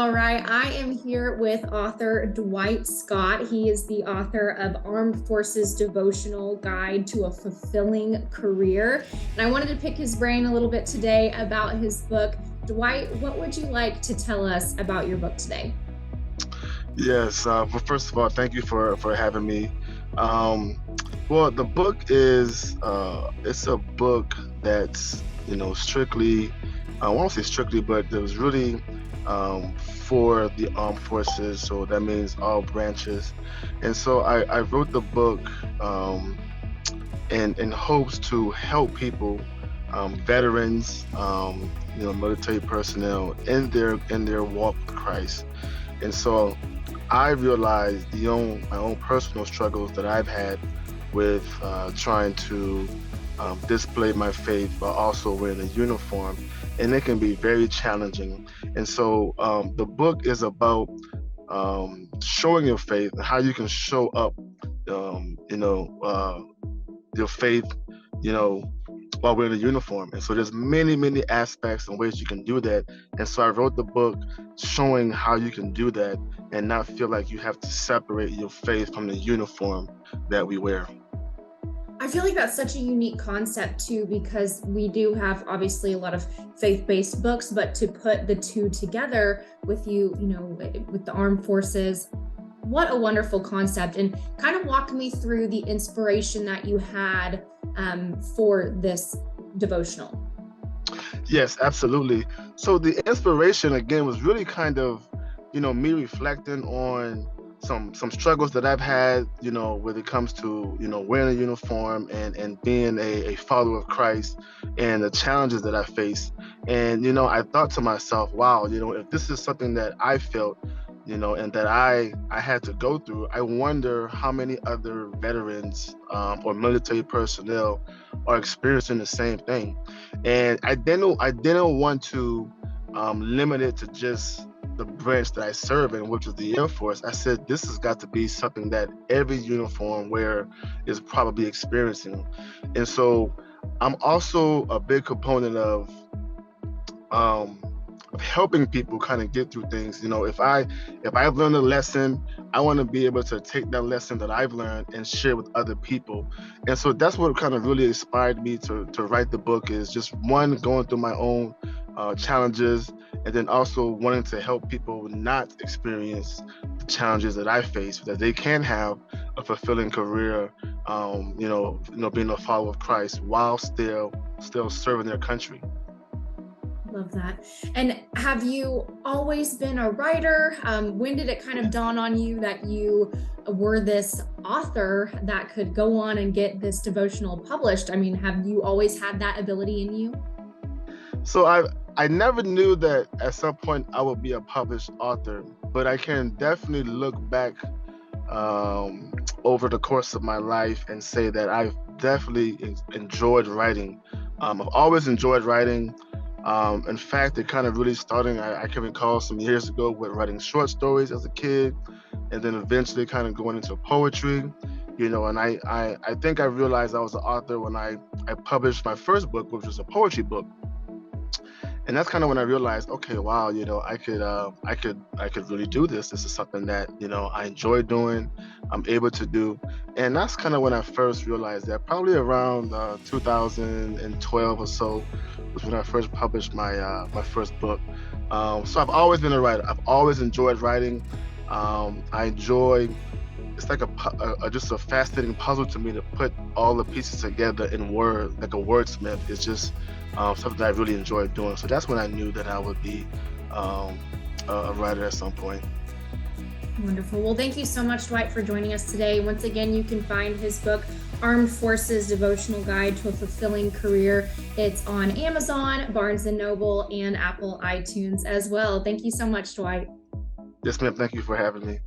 All right, I am here with author Dwight Scott. He is the author of Armed Forces Devotional Guide to a Fulfilling Career. And I wanted to pick his brain a little bit today about his book. Dwight, what would you like to tell us about your book today? Yes. Well, first of all, thank you for having me. Um, well, the book is it's a book that's strictly I won't say strictly, but it was really for the armed forces. So that means all branches. And so I wrote the book in hopes to help people, veterans, military personnel in their walk with Christ. And so I realized my own personal struggles that I've had with trying to display my faith while also wearing a uniform, and it can be very challenging. And so the book is about showing your faith and how you can show up, your faith, you know, while wearing a uniform. And so there's many aspects and ways you can do that. And so I wrote the book showing how you can do that and not feel like you have to separate your faith from the uniform that we wear. I feel like that's such a unique concept too, because we do have obviously a lot of faith-based books, but to put the two together with with the armed forces, what a wonderful concept. And kind of walk me through the inspiration that you had for this devotional. Yes, absolutely. So the inspiration again was really kind of, me reflecting on some struggles that I've had, when it comes to, wearing a uniform and being a follower of Christ and the challenges that I face. And, I thought to myself, wow, if this is something that I felt, and that I had to go through, I wonder how many other veterans or military personnel are experiencing the same thing. And I didn't want to limit it to just the branch that I serve in, which is the Air Force. I said this has got to be something that every uniform wearer is probably experiencing. And so I'm also a big component um, of helping people kind of get through things. If I've learned a lesson, I want to be able to take that lesson that I've learned and share with other people. And so that's what kind of really inspired me to write the book, is just one, going through my own challenges, and then also wanting to help people not experience the challenges that I face, so that they can have a fulfilling career, being a follower of Christ while still serving their country. Love that. And have you always been a writer? When did it kind of dawn on you that you were this author that could go on and get this devotional published? I mean, have you always had that ability in you? So I never knew that at some point I would be a published author, but I can definitely look back over the course of my life and say that I've definitely enjoyed writing. I've always enjoyed writing. In fact, it kind of really starting, I can recall some years ago with writing short stories as a kid, and then eventually kind of going into poetry, and I think I realized I was an author when I published my first book, which was a poetry book. And that's kind of when I realized, okay, wow, I could really do this. This is something that I enjoy doing. I'm able to do, and that's kind of when I first realized that. Probably around 2012 or so was when I first published my first book. So I've always been a writer. I've always enjoyed writing. I enjoy. It's like just a fascinating puzzle to me to put all the pieces together in word, like a wordsmith. It's just something that I really enjoy doing. So that's when I knew that I would be a writer at some point. Wonderful. Well, thank you so much, Dwight, for joining us today. Once again, you can find his book, Armed Forces Devotional Guide to a Fulfilling Career. It's on Amazon, Barnes& Noble, and Apple iTunes as well. Thank you so much, Dwight. Yes, ma'am. Thank you for having me.